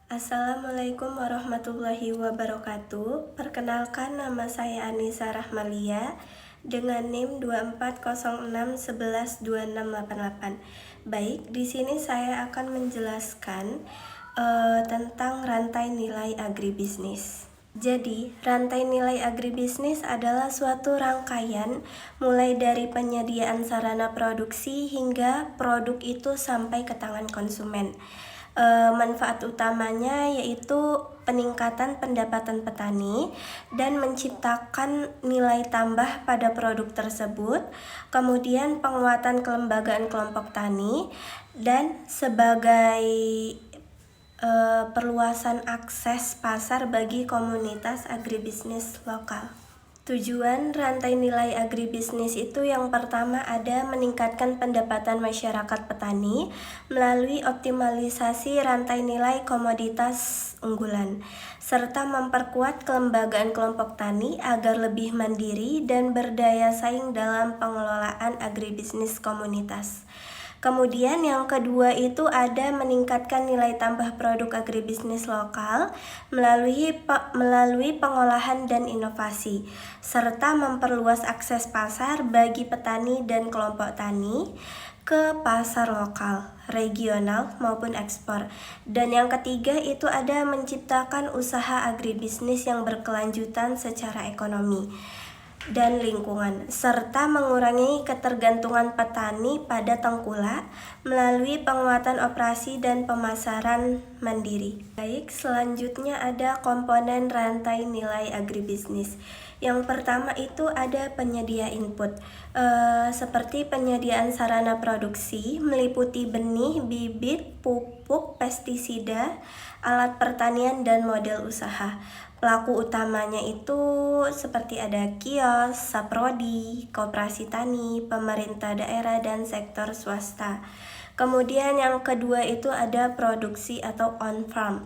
Assalamualaikum warahmatullahi wabarakatuh. Perkenalkan, nama saya Anissa Rahmalia dengan NIM 2406112688. Baik, di sini saya akan menjelaskan tentang rantai nilai agribisnis. Jadi, rantai nilai agribisnis adalah suatu rangkaian mulai dari penyediaan sarana produksi hingga produk itu sampai ke tangan konsumen. Manfaat utamanya yaitu peningkatan pendapatan petani dan menciptakan nilai tambah pada produk tersebut, kemudian penguatan kelembagaan kelompok tani, dan sebagai perluasan akses pasar bagi komunitas agribisnis lokal. Tujuan rantai nilai agribisnis itu yang pertama ada meningkatkan pendapatan masyarakat petani melalui optimalisasi rantai nilai komoditas unggulan, serta memperkuat kelembagaan kelompok tani agar lebih mandiri dan berdaya saing dalam pengelolaan agribisnis komunitas. Kemudian yang kedua itu ada meningkatkan nilai tambah produk agribisnis lokal melalui pengolahan dan inovasi, serta memperluas akses pasar bagi petani dan kelompok tani ke pasar lokal, regional maupun ekspor. Dan yang ketiga itu ada menciptakan usaha agribisnis yang berkelanjutan secara ekonomi dan lingkungan, serta mengurangi ketergantungan petani pada tengkulak melalui penguatan operasi dan pemasaran mandiri. Baik, selanjutnya ada komponen rantai nilai agribisnis. Yang pertama itu ada penyedia input, seperti penyediaan sarana produksi meliputi benih, bibit, pupuk, pestisida, alat pertanian, dan model usaha. Pelaku utamanya itu seperti ada kios, saprodi, koperasi tani, pemerintah daerah, dan sektor swasta. Kemudian yang kedua itu ada produksi atau on-farm.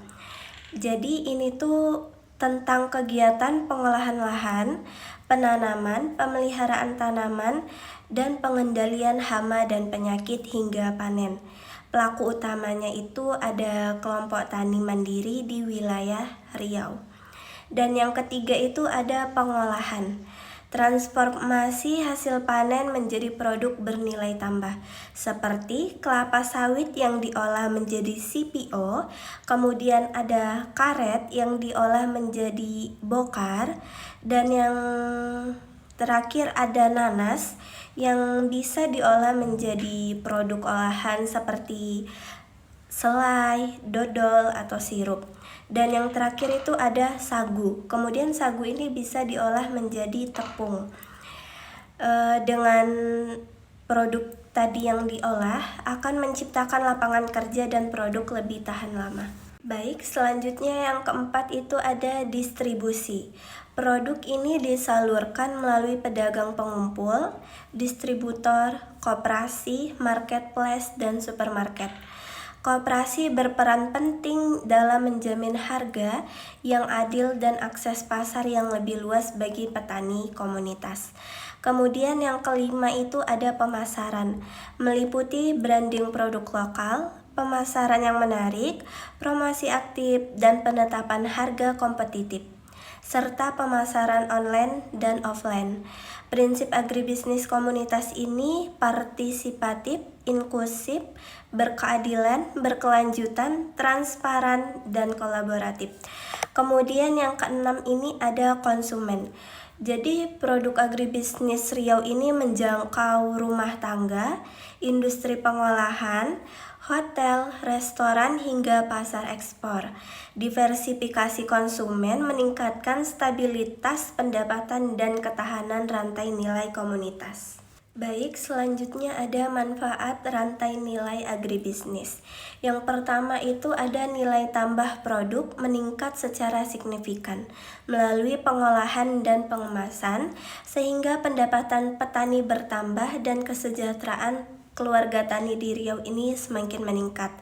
Jadi ini tuh tentang kegiatan pengolahan lahan, penanaman, pemeliharaan tanaman, dan pengendalian hama dan penyakit hingga panen. Pelaku utamanya itu ada kelompok tani mandiri di wilayah Riau. Dan yang ketiga itu ada pengolahan. Transformasi hasil panen menjadi produk bernilai tambah, seperti kelapa sawit yang diolah menjadi CPO, kemudian ada karet yang diolah menjadi bokar, dan yang terakhir ada nanas yang bisa diolah menjadi produk olahan seperti selai, dodol, atau sirup. Dan yang terakhir itu ada sagu. Kemudian sagu ini bisa diolah menjadi tepung. Dengan produk tadi yang diolah akan menciptakan lapangan kerja dan produk lebih tahan lama. Baik, selanjutnya yang keempat itu ada distribusi. Produk ini disalurkan melalui pedagang pengumpul, distributor, koperasi, marketplace, dan supermarket. Koperasi berperan penting dalam menjamin harga yang adil dan akses pasar yang lebih luas bagi petani komunitas. Kemudian yang kelima itu ada pemasaran, meliputi branding produk lokal, pemasaran yang menarik, promosi aktif, dan penetapan harga kompetitif, serta pemasaran online dan offline. Prinsip agribisnis komunitas ini partisipatif, inklusif, berkeadilan, berkelanjutan, transparan, dan kolaboratif. Kemudian yang keenam ini ada konsumen. Jadi produk agribisnis Riau ini menjangkau rumah tangga, industri pengolahan, hotel, restoran, hingga pasar ekspor. Diversifikasi konsumen meningkatkan stabilitas pendapatan dan ketahanan rantai nilai komunitas. Baik, selanjutnya ada manfaat rantai nilai agribisnis. Yang pertama itu ada nilai tambah produk meningkat secara signifikan melalui pengolahan dan pengemasan, sehingga pendapatan petani bertambah dan kesejahteraan keluarga tani di Riau ini semakin meningkat.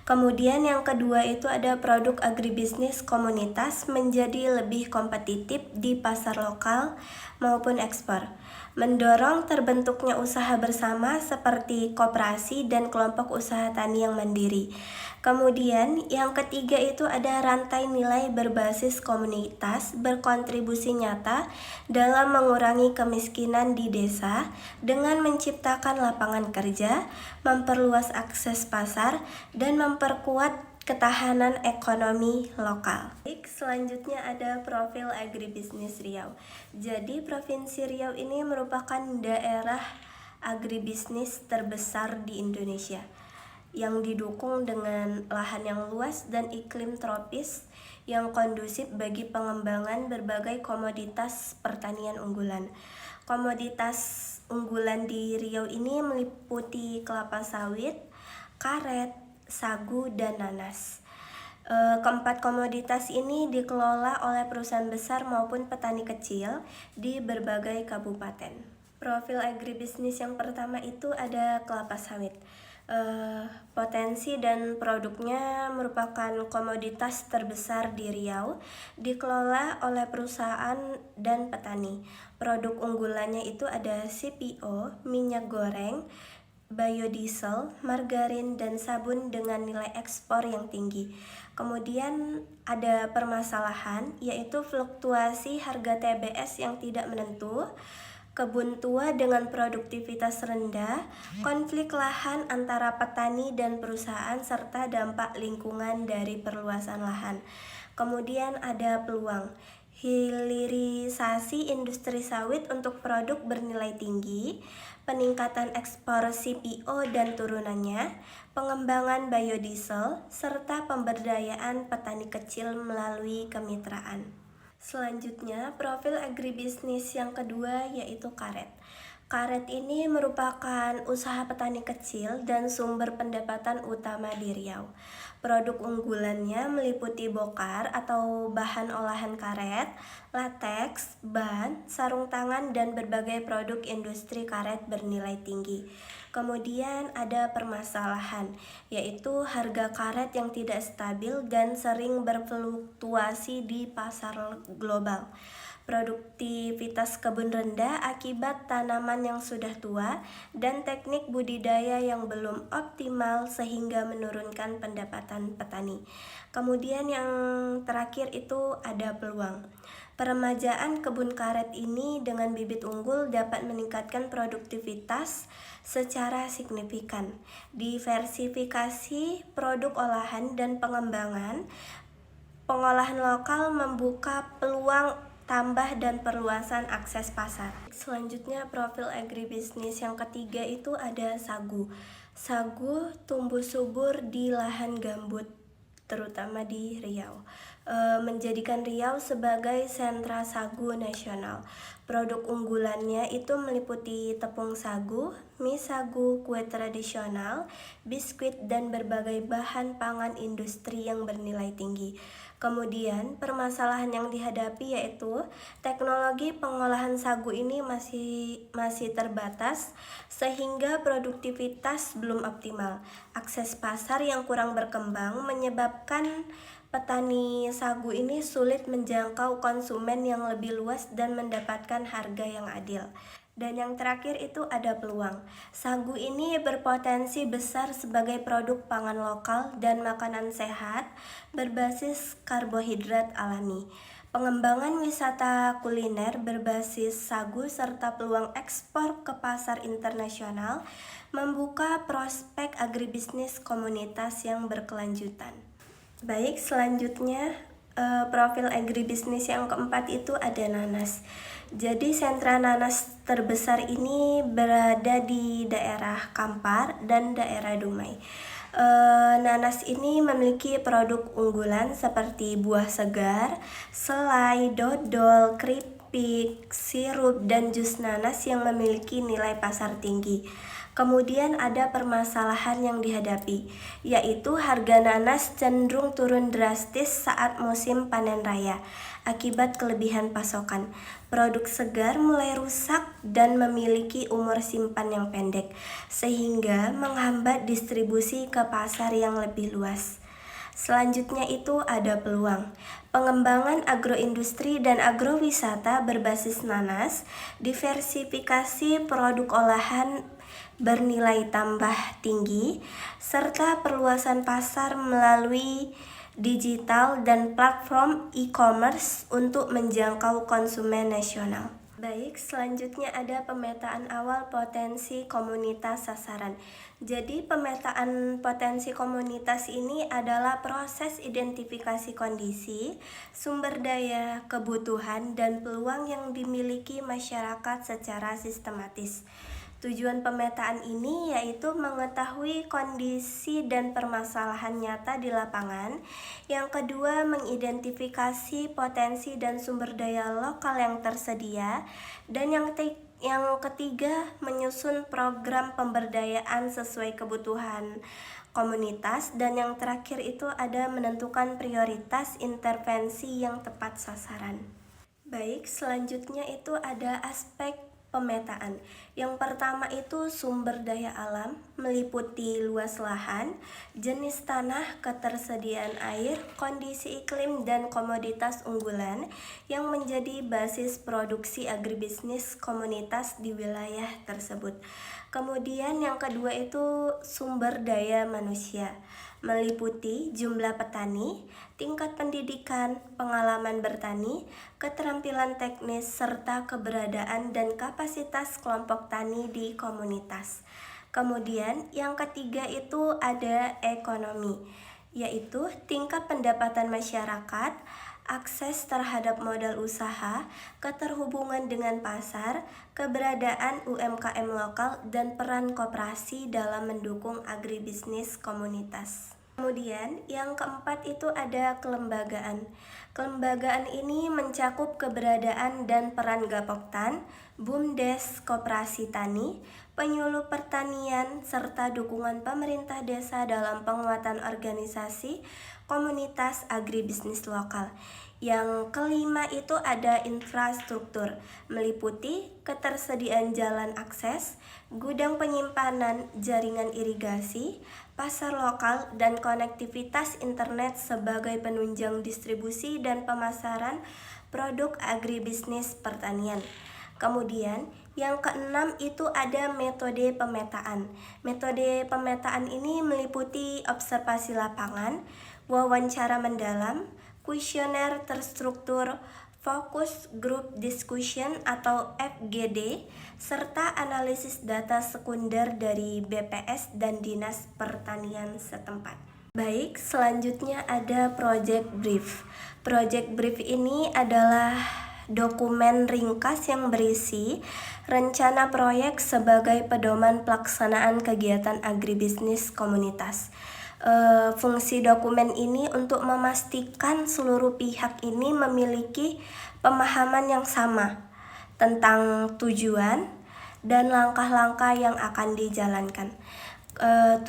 Kemudian yang kedua itu ada produk agribisnis komunitas menjadi lebih kompetitif di pasar lokal maupun ekspor. Mendorong terbentuknya usaha bersama seperti koperasi dan kelompok usaha tani yang mandiri. Kemudian yang ketiga itu ada rantai nilai berbasis komunitas berkontribusi nyata dalam mengurangi kemiskinan di desa dengan menciptakan lapangan kerja, memperluas akses pasar, dan memperkuat ketahanan ekonomi lokal. Baik, selanjutnya ada profil agribisnis Riau. Jadi Provinsi Riau ini merupakan daerah agribisnis terbesar di Indonesia yang didukung dengan lahan yang luas dan iklim tropis yang kondusif bagi pengembangan berbagai komoditas pertanian unggulan. Komoditas unggulan di Riau ini meliputi kelapa sawit, karet, sagu, dan nanas. Keempat komoditas ini dikelola oleh perusahaan besar maupun petani kecil di berbagai kabupaten. Profil agribisnis yang pertama itu ada kelapa sawit. Potensi dan produknya merupakan komoditas terbesar di Riau, dikelola oleh perusahaan dan petani. Produk unggulannya itu ada CPO, minyak goreng, biodiesel, margarin, dan sabun dengan nilai ekspor yang tinggi. Kemudian ada permasalahan, yaitu fluktuasi harga TBS yang tidak menentu, kebun tua dengan produktivitas rendah, konflik lahan antara petani dan perusahaan, serta dampak lingkungan dari perluasan lahan. Kemudian ada peluang, hilirisasi industri sawit untuk produk bernilai tinggi, peningkatan ekspor CPO dan turunannya, pengembangan biodiesel, serta pemberdayaan petani kecil melalui kemitraan. Selanjutnya, profil agribisnis yang kedua yaitu karet. Karet ini merupakan usaha petani kecil dan sumber pendapatan utama di Riau. Produk unggulannya meliputi bokar atau bahan olahan karet, lateks, ban, sarung tangan, dan berbagai produk industri karet bernilai tinggi. Kemudian ada permasalahan, yaitu harga karet yang tidak stabil dan sering berfluktuasi di pasar global. Produktivitas kebun rendah akibat tanaman yang sudah tua dan teknik budidaya yang belum optimal sehingga menurunkan pendapatan petani. Kemudian yang terakhir itu ada peluang. Peremajaan kebun karet ini dengan bibit unggul dapat meningkatkan produktivitas secara signifikan. Diversifikasi produk olahan dan pengembangan pengolahan lokal membuka peluang tambah dan perluasan akses pasar. Selanjutnya profil agribisnis yang ketiga itu ada sagu. Sagu tumbuh subur di lahan gambut terutama di Riau, menjadikan Riau sebagai sentra sagu nasional. Produk unggulannya itu meliputi tepung sagu, mie sagu, kue tradisional, biskuit, dan berbagai bahan pangan industri yang bernilai tinggi. Kemudian permasalahan yang dihadapi yaitu teknologi pengolahan sagu ini masih terbatas sehingga produktivitas belum optimal. Akses pasar yang kurang berkembang menyebabkan petani sagu ini sulit menjangkau konsumen yang lebih luas dan mendapatkan harga yang adil. Dan yang terakhir itu ada peluang. Sagu ini berpotensi besar sebagai produk pangan lokal dan makanan sehat berbasis karbohidrat alami. Pengembangan wisata kuliner berbasis sagu serta peluang ekspor ke pasar internasional membuka prospek agribisnis komunitas yang berkelanjutan. Baik, selanjutnya profil agribisnis yang keempat itu ada nanas. Jadi sentra nanas terbesar ini berada di daerah Kampar dan daerah Dumai. Nanas ini memiliki produk unggulan seperti buah segar, selai, dodol, keripik, sirup, dan jus nanas yang memiliki nilai pasar tinggi. Kemudian ada permasalahan yang dihadapi, yaitu harga nanas cenderung turun drastis saat musim panen raya akibat kelebihan pasokan. Produk segar mulai rusak dan memiliki umur simpan yang pendek, sehingga menghambat distribusi ke pasar yang lebih luas. Selanjutnya itu ada peluang. Pengembangan agroindustri dan agrowisata berbasis nanas, diversifikasi produk olahan bernilai tambah tinggi, serta perluasan pasar melalui digital dan platform e-commerce untuk menjangkau konsumen nasional. Baik, selanjutnya ada pemetaan awal potensi komunitas sasaran. Jadi, pemetaan potensi komunitas ini adalah proses identifikasi kondisi, sumber daya, kebutuhan, dan peluang yang dimiliki masyarakat secara sistematis. Tujuan pemetaan ini yaitu mengetahui kondisi dan permasalahan nyata di lapangan. Yang kedua, mengidentifikasi potensi dan sumber daya lokal yang tersedia. Dan yang ketiga, menyusun program pemberdayaan sesuai kebutuhan komunitas. Dan yang terakhir itu ada menentukan prioritas intervensi yang tepat sasaran. Baik, selanjutnya itu ada aspek pemetaan. Yang pertama itu sumber daya alam, meliputi luas lahan, jenis tanah, ketersediaan air, kondisi iklim, dan komoditas unggulan yang menjadi basis produksi agribisnis komunitas di wilayah tersebut. Kemudian yang kedua itu sumber daya manusia, meliputi jumlah petani, tingkat pendidikan, pengalaman bertani, keterampilan teknis, serta keberadaan dan kapasitas kelompok tani di komunitas. Kemudian yang ketiga itu ada ekonomi, yaitu tingkat pendapatan masyarakat, akses terhadap modal usaha, keterhubungan dengan pasar, keberadaan UMKM lokal, dan peran koperasi dalam mendukung agribisnis komunitas. Kemudian yang keempat itu ada kelembagaan. Kelembagaan ini mencakup keberadaan dan peran Gapoktan, BUMDes, Koperasi Tani, penyuluh pertanian, serta dukungan pemerintah desa dalam penguatan organisasi komunitas agribisnis lokal. Yang kelima itu ada infrastruktur, meliputi ketersediaan jalan akses, gudang penyimpanan, jaringan irigasi, pasar lokal, dan konektivitas internet sebagai penunjang distribusi dan pemasaran produk agribisnis pertanian. Kemudian yang keenam itu ada metode pemetaan. Metode pemetaan ini meliputi observasi lapangan, wawancara mendalam, kuesioner terstruktur, focus group discussion atau FGD, serta analisis data sekunder dari BPS dan Dinas Pertanian setempat. Baik, selanjutnya ada project brief. Project brief ini adalah dokumen ringkas yang berisi rencana proyek sebagai pedoman pelaksanaan kegiatan agribisnis komunitas. Fungsi dokumen ini untuk memastikan seluruh pihak ini memiliki pemahaman yang sama tentang tujuan dan langkah-langkah yang akan dijalankan.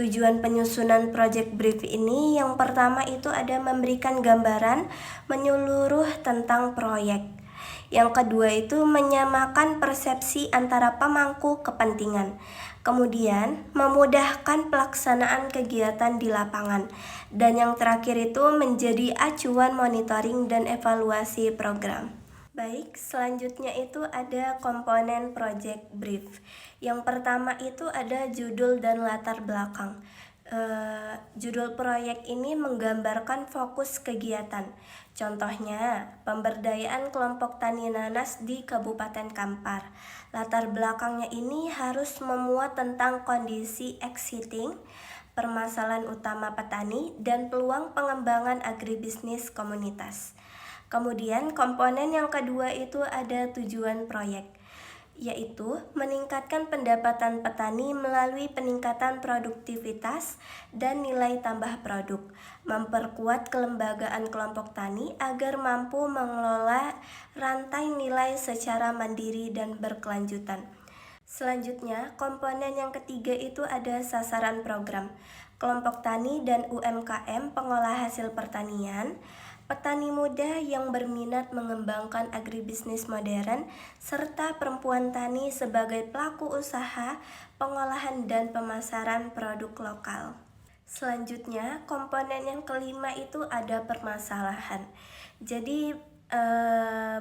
Tujuan penyusunan project brief ini yang pertama itu ada memberikan gambaran menyeluruh tentang proyek. Yang kedua itu menyamakan persepsi antara pemangku kepentingan. Kemudian memudahkan pelaksanaan kegiatan di lapangan. Dan yang terakhir itu menjadi acuan monitoring dan evaluasi program. Baik, selanjutnya itu ada komponen project brief. Yang pertama itu ada judul dan latar belakang. Judul proyek ini menggambarkan fokus kegiatan. Contohnya, pemberdayaan kelompok tani nanas di Kabupaten Kampar. Latar belakangnya ini harus memuat tentang kondisi existing, permasalahan utama petani, dan peluang pengembangan agribisnis komunitas. Kemudian komponen yang kedua itu ada tujuan proyek, yaitu meningkatkan pendapatan petani melalui peningkatan produktivitas dan nilai tambah produk, memperkuat kelembagaan kelompok tani agar mampu mengelola rantai nilai secara mandiri dan berkelanjutan. Selanjutnya, komponen yang ketiga itu ada sasaran program. Kelompok tani dan UMKM pengolah hasil pertanian, petani muda yang berminat mengembangkan agribisnis modern, serta perempuan tani sebagai pelaku usaha, pengolahan dan pemasaran produk lokal. Selanjutnya, komponen yang kelima itu ada permasalahan. Jadi,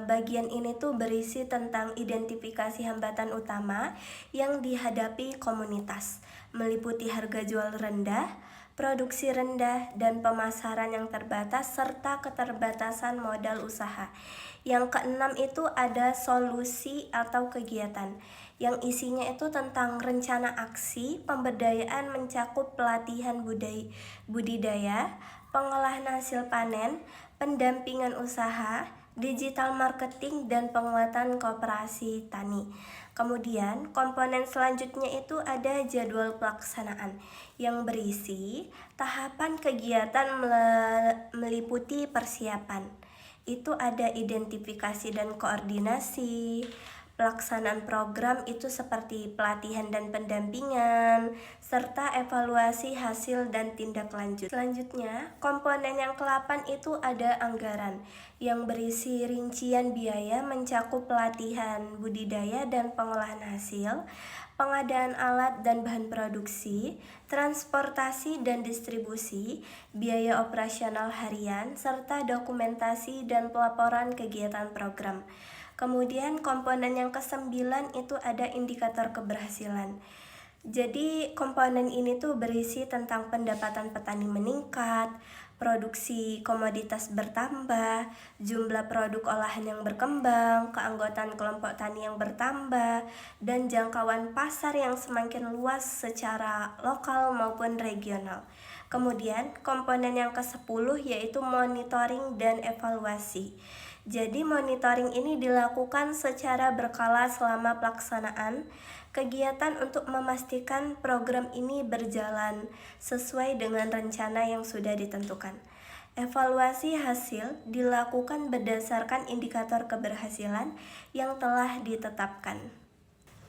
bagian ini tuh berisi tentang identifikasi hambatan utama yang dihadapi komunitas, meliputi harga jual rendah, produksi rendah, dan pemasaran yang terbatas, serta keterbatasan modal usaha. Yang keenam itu ada solusi atau kegiatan, yang isinya itu tentang rencana aksi, pemberdayaan mencakup pelatihan budidaya, pengolahan hasil panen, pendampingan usaha, digital marketing, dan penguatan koperasi tani. Kemudian, komponen selanjutnya itu ada jadwal pelaksanaan yang berisi tahapan kegiatan meliputi persiapan. Itu ada identifikasi dan koordinasi, pelaksanaan program itu seperti pelatihan dan pendampingan, serta evaluasi hasil dan tindak lanjut. Selanjutnya, komponen yang ke-8 itu ada anggaran, yang berisi rincian biaya mencakup pelatihan budidaya dan pengolahan hasil, pengadaan alat dan bahan produksi, transportasi dan distribusi, biaya operasional harian, serta dokumentasi dan pelaporan kegiatan program. Kemudian komponen yang ke-9 itu ada indikator keberhasilan. Jadi komponen ini tuh berisi tentang pendapatan petani meningkat, produksi komoditas bertambah, jumlah produk olahan yang berkembang, keanggotaan kelompok tani yang bertambah, dan jangkauan pasar yang semakin luas secara lokal maupun regional. Kemudian komponen yang ke-10 yaitu monitoring dan evaluasi. Jadi monitoring ini dilakukan secara berkala selama pelaksanaan kegiatan untuk memastikan program ini berjalan sesuai dengan rencana yang sudah ditentukan. Evaluasi hasil dilakukan berdasarkan indikator keberhasilan yang telah ditetapkan.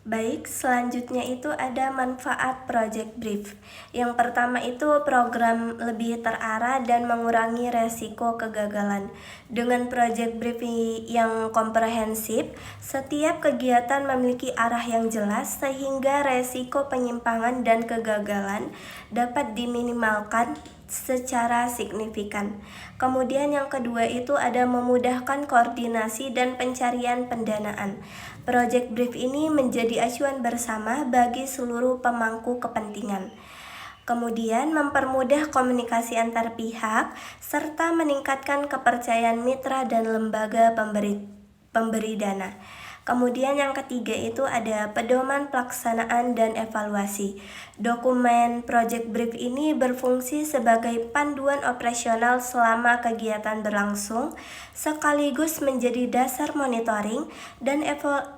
Baik, selanjutnya itu ada manfaat Project Brief. Yang pertama itu program lebih terarah dan mengurangi resiko kegagalan. Dengan Project Brief yang komprehensif, setiap kegiatan memiliki arah yang jelas sehingga resiko penyimpangan dan kegagalan dapat diminimalkan secara signifikan. Kemudian yang kedua itu ada memudahkan koordinasi dan pencarian pendanaan. Project Brief ini menjadi acuan bersama bagi seluruh pemangku kepentingan. Kemudian mempermudah komunikasi antar pihak serta meningkatkan kepercayaan mitra dan lembaga pemberi dana. Kemudian yang ketiga itu ada pedoman pelaksanaan dan evaluasi. Dokumen Project Brief ini berfungsi sebagai panduan operasional selama kegiatan berlangsung, sekaligus menjadi dasar monitoring dan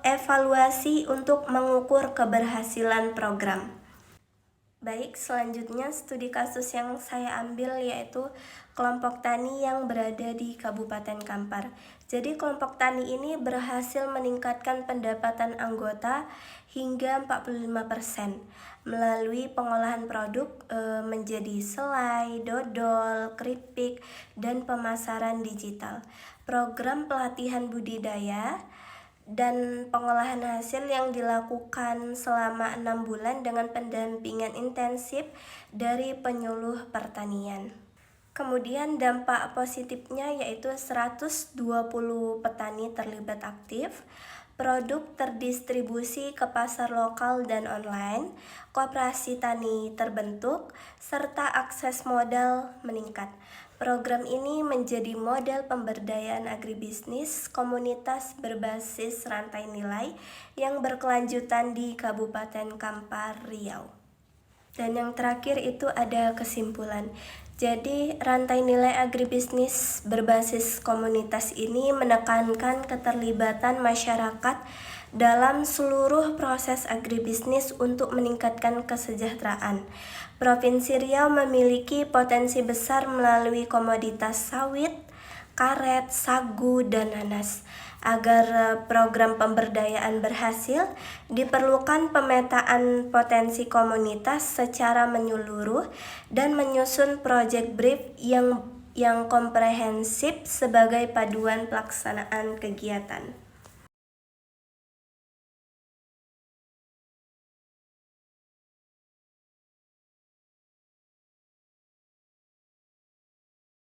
evaluasi untuk mengukur keberhasilan program. Baik, selanjutnya studi kasus yang saya ambil yaitu kelompok tani yang berada di Kabupaten Kampar. Jadi kelompok tani ini berhasil meningkatkan pendapatan anggota hingga 45% melalui pengolahan produk menjadi selai, dodol, keripik, dan pemasaran digital. Program pelatihan budidaya dan pengolahan hasil yang dilakukan selama 6 bulan dengan pendampingan intensif dari penyuluh pertanian. Kemudian dampak positifnya yaitu 120 petani terlibat aktif, produk terdistribusi ke pasar lokal dan online, koperasi tani terbentuk, serta akses modal meningkat. Program ini menjadi model pemberdayaan agribisnis komunitas berbasis rantai nilai yang berkelanjutan di Kabupaten Kampar, Riau. Dan yang terakhir itu ada kesimpulan. Jadi rantai nilai agribisnis berbasis komunitas ini menekankan keterlibatan masyarakat dalam seluruh proses agribisnis untuk meningkatkan kesejahteraan. Provinsi Riau memiliki potensi besar melalui komoditas sawit, karet, sagu, dan nanas. Agar program pemberdayaan berhasil, diperlukan pemetaan potensi komunitas secara menyeluruh dan menyusun project brief yang komprehensif sebagai paduan pelaksanaan kegiatan.